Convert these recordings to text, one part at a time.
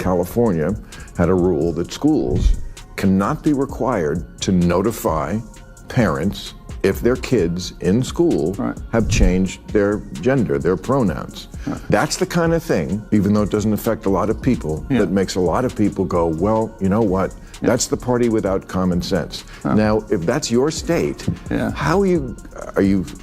California had a rule that schools cannot be required to notify parents if their kids in school have changed their gender, their pronouns. That's the kind of thing, even though it doesn't affect a lot of people, that makes a lot of people go, well, you know what? That's the party without common sense. Now, if that's your state, how are you?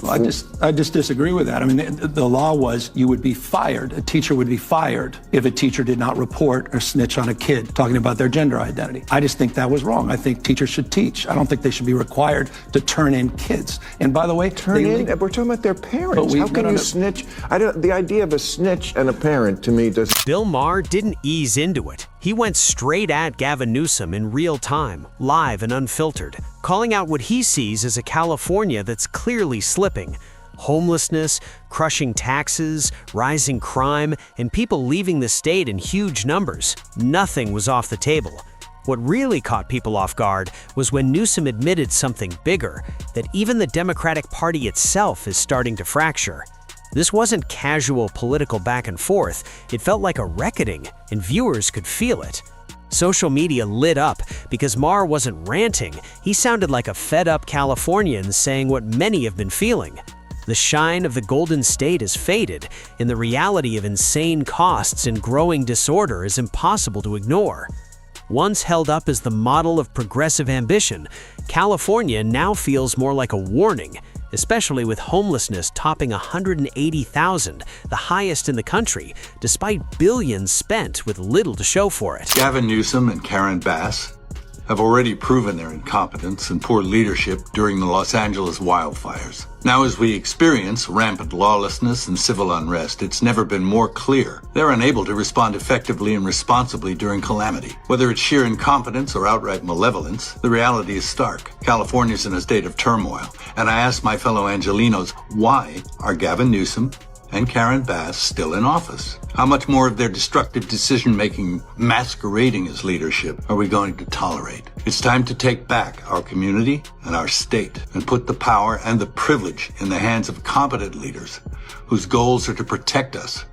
Well, I just disagree with that. I mean, the law was you would be fired. A teacher would be fired if a teacher did not report or snitch on a kid talking about their gender identity. I just think that was wrong. I think teachers should teach. I don't think they should be required to turn in kids. And by the way, we're talking about their parents. How can you snitch? The idea of a snitch and a parent, to me, does. Bill Maher didn't ease into it. He went straight at Gavin Newsom in real time, live and unfiltered, calling out what he sees as a California that's clearly slipping. Homelessness, crushing taxes, rising crime, and people leaving the state in huge numbers. Nothing was off the table. What really caught people off guard was when Newsom admitted something bigger, that even the Democratic Party itself is starting to fracture. This wasn't casual political back and forth. It felt like a reckoning, and viewers could feel it. Social media lit up because Maher wasn't ranting. He sounded like a fed-up Californian saying what many have been feeling. The shine of the Golden State has faded, and the reality of insane costs and growing disorder is impossible to ignore. Once held up as the model of progressive ambition, California now feels more like a warning, especially with homelessness topping 180,000, the highest in the country, despite billions spent with little to show for it. Gavin Newsom and Karen Bass have already proven their incompetence and poor leadership during the Los Angeles wildfires. Now, as we experience rampant lawlessness and civil unrest, it's never been more clear they're unable to respond effectively and responsibly during calamity. Whether it's sheer incompetence or outright malevolence, the reality is stark. California's in a state of turmoil, and I ask my fellow Angelinos, why are Gavin Newsom and Karen Bass still in office? How much more of their destructive decision-making masquerading as leadership are we going to tolerate? It's time to take back our community and our state and put the power and the privilege in the hands of competent leaders whose goals are to protect us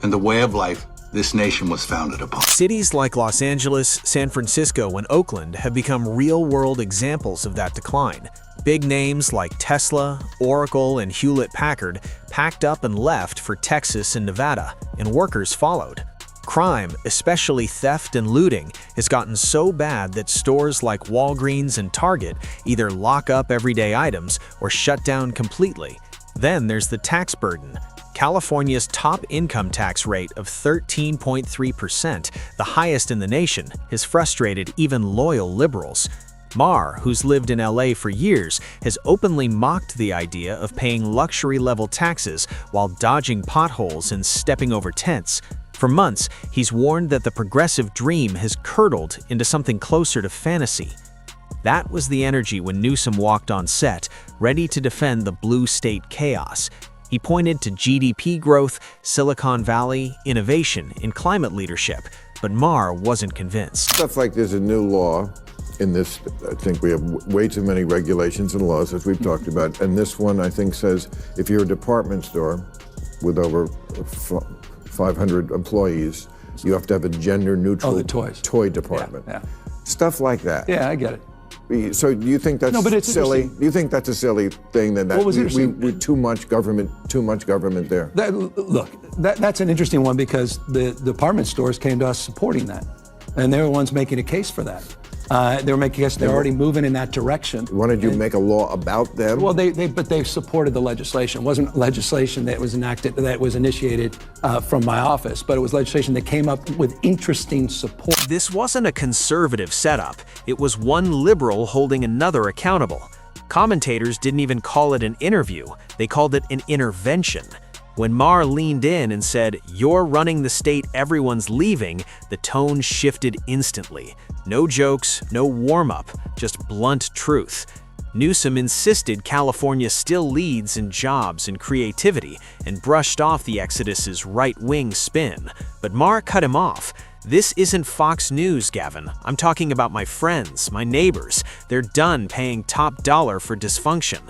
and the way of life this nation was founded upon. Cities like Los Angeles, San Francisco, and Oakland have become real-world examples of that decline. Big names like Tesla, Oracle, and Hewlett-Packard packed up and left for Texas and Nevada, and workers followed. Crime, especially theft and looting, has gotten so bad that stores like Walgreens and Target either lock up everyday items or shut down completely. Then there's the tax burden. California's top income tax rate of 13.3%, the highest in the nation, has frustrated even loyal liberals. Maher, who's lived in LA for years, has openly mocked the idea of paying luxury-level taxes while dodging potholes and stepping over tents. For months, he's warned that the progressive dream has curdled into something closer to fantasy. That was the energy when Newsom walked on set, ready to defend the blue state chaos. He pointed to GDP growth, Silicon Valley, innovation, and climate leadership, but Maher wasn't convinced. Stuff like there's a new law in this, I think we have way too many regulations and laws, as we've talked about, and this one, I think, says if you're a department store with over 500 employees, you have to have a gender-neutral toy department. Yeah. Stuff like that. Yeah, I get it. So do you think that's silly? Do you think that's a silly thing that we too much government there? That's an interesting one because the department stores came to us supporting that, and they were the ones making a case for that. They were making us. They're already moving in that direction. Wanted you to make a law about them? Well, but they supported the legislation. It wasn't legislation that was enacted, that was initiated from my office, but it was legislation that came up with interesting support. This wasn't a conservative setup. It was one liberal holding another accountable. Commentators didn't even call it an interview. They called it an intervention. When Maher leaned in and said, "You're running the state, everyone's leaving," the tone shifted instantly. No jokes, no warm-up, just blunt truth. Newsom insisted California still leads in jobs and creativity and brushed off the exodus's right-wing spin. But Maher cut him off. "This isn't Fox News, Gavin. I'm talking about my friends, my neighbors. They're done paying top dollar for dysfunction."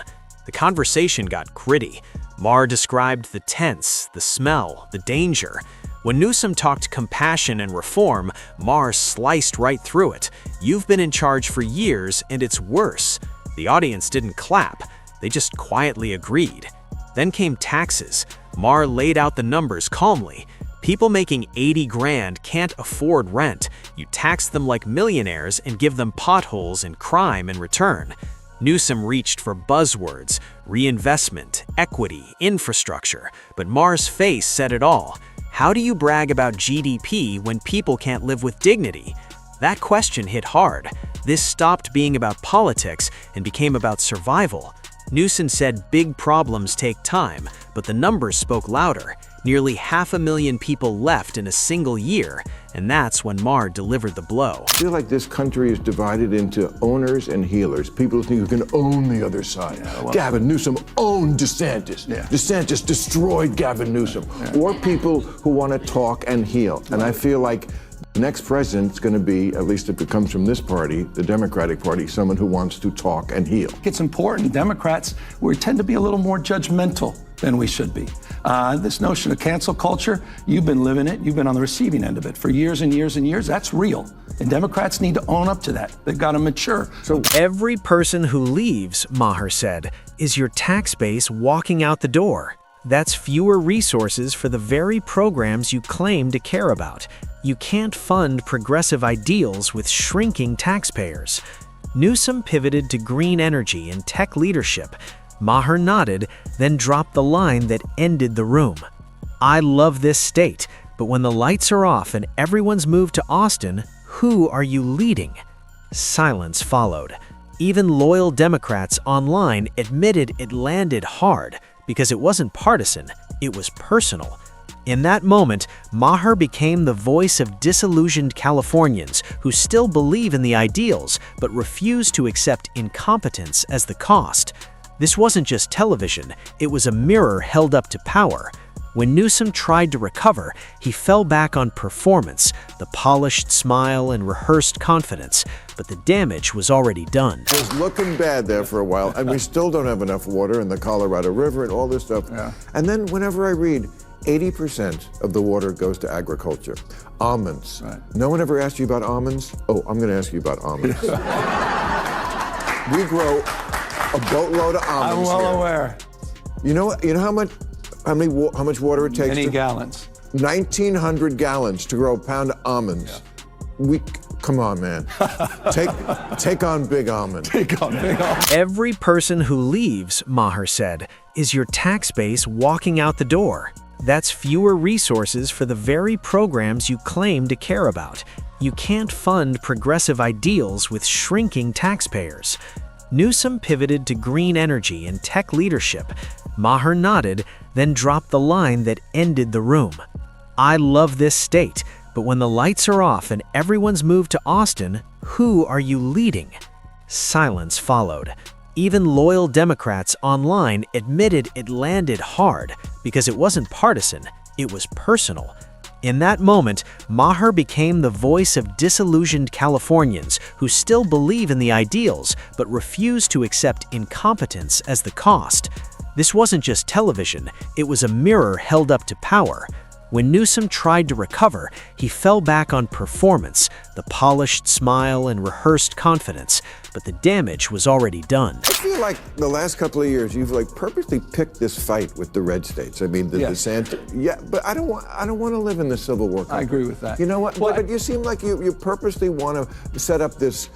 The conversation got gritty. Maher described the tense, the smell, the danger. When Newsom talked compassion and reform, Maher sliced right through it. "You've been in charge for years, and it's worse." The audience didn't clap. They just quietly agreed. Then came taxes. Maher laid out the numbers calmly. People making 80 grand can't afford rent. You tax them like millionaires and give them potholes and crime in return. Newsom reached for buzzwords: reinvestment, equity, infrastructure. But Maher's face said it all. How do you brag about GDP when people can't live with dignity? That question hit hard. This stopped being about politics and became about survival. Newsom said big problems take time, but the numbers spoke louder. Nearly 500,000 people left in a single year, and that's when Maher delivered the blow. I feel like this country is divided into owners and healers. People think you can own the other side. Gavin Newsom owned DeSantis. DeSantis destroyed Gavin Newsom. Or people who want to talk and heal. And I feel like the next president's going to be, at least if it comes from this party, the Democratic Party, someone who wants to talk and heal. It's important. Democrats, we tend to be a little more judgmental than we should be. This notion of cancel culture, you've been living it. You've been on the receiving end of it for years and years and years. That's real. And Democrats need to own up to that. They've got to mature. So every person who leaves, Maher said, is your tax base walking out the door. That's fewer resources for the very programs you claim to care about. You can't fund progressive ideals with shrinking taxpayers. Newsom pivoted to green energy and tech leadership. Maher nodded, then dropped the line that ended the room. "I love this state, but when the lights are off and everyone's moved to Austin, who are you leading?" Silence followed. Even loyal Democrats online admitted it landed hard because it wasn't partisan, it was personal. In that moment, Maher became the voice of disillusioned Californians who still believe in the ideals but refuse to accept incompetence as the cost. This wasn't just television, it was a mirror held up to power. When Newsom tried to recover, he fell back on performance, the polished smile and rehearsed confidence, but the damage was already done. It was looking bad there for a while, and we still don't have enough water in the Colorado River and all this stuff. And then whenever I read, 80% of the water goes to agriculture. Almonds. No one ever asked you about almonds? Oh, I'm going to ask you about almonds. We grow a boatload of almonds. I'm well here. aware. You know how much water it takes? Many gallons. 1,900 gallons to grow a pound of almonds. Come on, man. Take on big almond. Take on big almond. Every person who leaves, Maher said, is your tax base walking out the door. That's fewer resources for the very programs you claim to care about. You can't fund progressive ideals with shrinking taxpayers. Newsom pivoted to green energy and tech leadership. Maher nodded, then dropped the line that ended the room. "I love this state, but when the lights are off and everyone's moved to Austin, who are you leading?" Silence followed. Even loyal Democrats online admitted it landed hard because it wasn't partisan, it was personal. In that moment, Maher became the voice of disillusioned Californians who still believe in the ideals but refuse to accept incompetence as the cost. This wasn't just television, it was a mirror held up to power. When Newsom tried to recover, he fell back on performance, the polished smile and rehearsed confidence, but the damage was already done. I feel like the last couple of years you've purposely picked this fight with the red states. I mean, the DeSantis. Yeah, but I don't want to live in the Civil War country. I agree with that. You know what? But you seem like you purposely want to set up this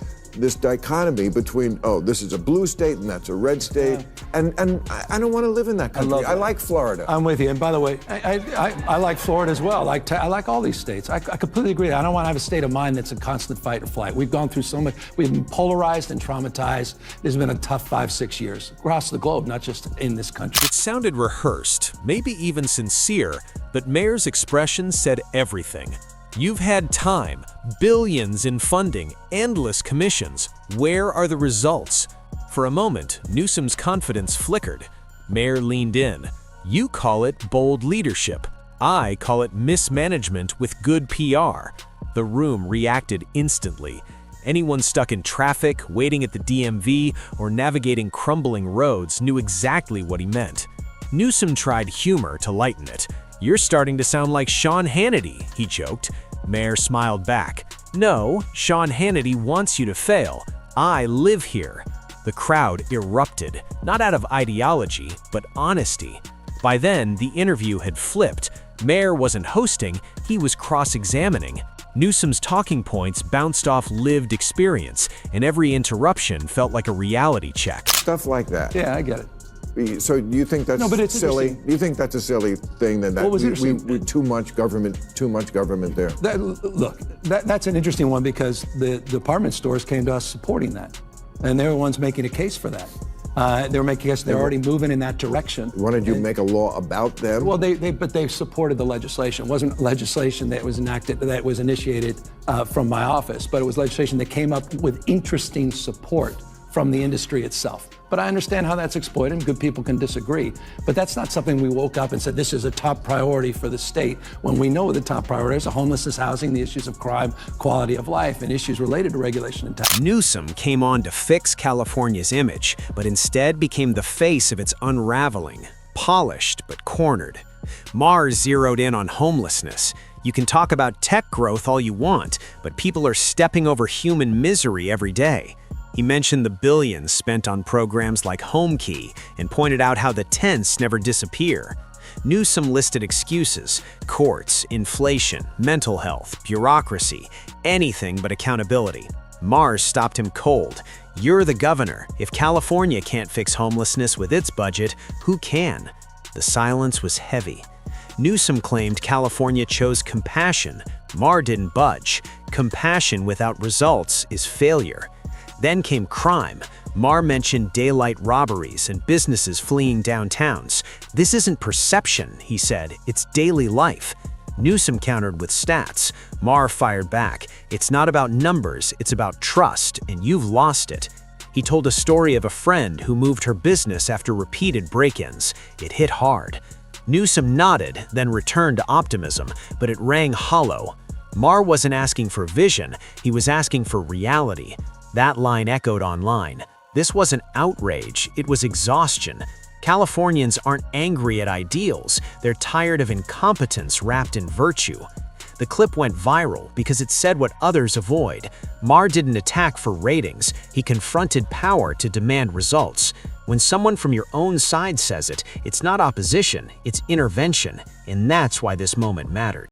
dichotomy between, oh, this is a blue state and that's a red state, and I don't want to live in that country. I like Florida. I'm with you. And by the way, I like Florida as well. I like all these states. I completely agree. I don't want to have a state of mind that's a constant fight or flight. We've gone through so much. We've been polarized and traumatized. It's been a tough 5-6 years across the globe, not just in this country. It sounded rehearsed, maybe even sincere, but Maher's expression said everything. You've had time, billions in funding, endless commissions. Where are the results? For a moment, Newsom's confidence flickered. Maher leaned in. You call it bold leadership. I call it mismanagement with good PR. The room reacted instantly. Anyone stuck in traffic, waiting at the DMV, or navigating crumbling roads knew exactly what he meant. Newsom tried humor to lighten it. "You're starting to sound like Sean Hannity," he joked. Maher smiled back. "No, Sean Hannity wants you to fail. I live here." The crowd erupted, not out of ideology, but honesty. By then, the interview had flipped. Maher wasn't hosting, he was cross-examining. Newsom's talking points bounced off lived experience, and every interruption felt like a reality check. Stuff like that. Yeah, I get it. So do you think that's No, but it's silly? interesting. Do you think that's a silly thing that What was we interesting? too much government there? That's an interesting one because the department stores came to us supporting that. And they were the ones making a case for that. They were making a case they're already moving in that direction. Wanted you to make a law about them? Well, but they supported the legislation. It wasn't legislation that was enacted, that was initiated from my office, but it was legislation that came up with interesting support from the industry itself. But I understand how that's exploited, and good people can disagree. But that's not something we woke up and said, this is a top priority for the state, when we know the top priorities are homelessness, housing, the issues of crime, quality of life, and issues related to regulation and tax. Newsom came on to fix California's image, but instead became the face of its unraveling, polished but cornered. Maher zeroed in on homelessness. You can talk about tech growth all you want, but people are stepping over human misery every day. He mentioned the billions spent on programs like HomeKey and pointed out how the tents never disappear. Newsom listed excuses: courts, inflation, mental health, bureaucracy, anything but accountability. Maher stopped him cold. "You're the governor. If California can't fix homelessness with its budget, who can?" The silence was heavy. Newsom claimed California chose compassion. Maher didn't budge. Compassion without results is failure. Then came crime. Maher mentioned daylight robberies and businesses fleeing downtowns. "This isn't perception," he said, "it's daily life." Newsom countered with stats. Maher fired back. "It's not about numbers, it's about trust, and you've lost it." He told a story of a friend who moved her business after repeated break-ins. It hit hard. Newsom nodded, then returned to optimism, but it rang hollow. Maher wasn't asking for vision, he was asking for reality. That line echoed online. This wasn't outrage, it was exhaustion. Californians aren't angry at ideals, they're tired of incompetence wrapped in virtue. The clip went viral because it said what others avoid. Maher didn't attack for ratings, he confronted power to demand results. When someone from your own side says it, it's not opposition, it's intervention, and that's why this moment mattered.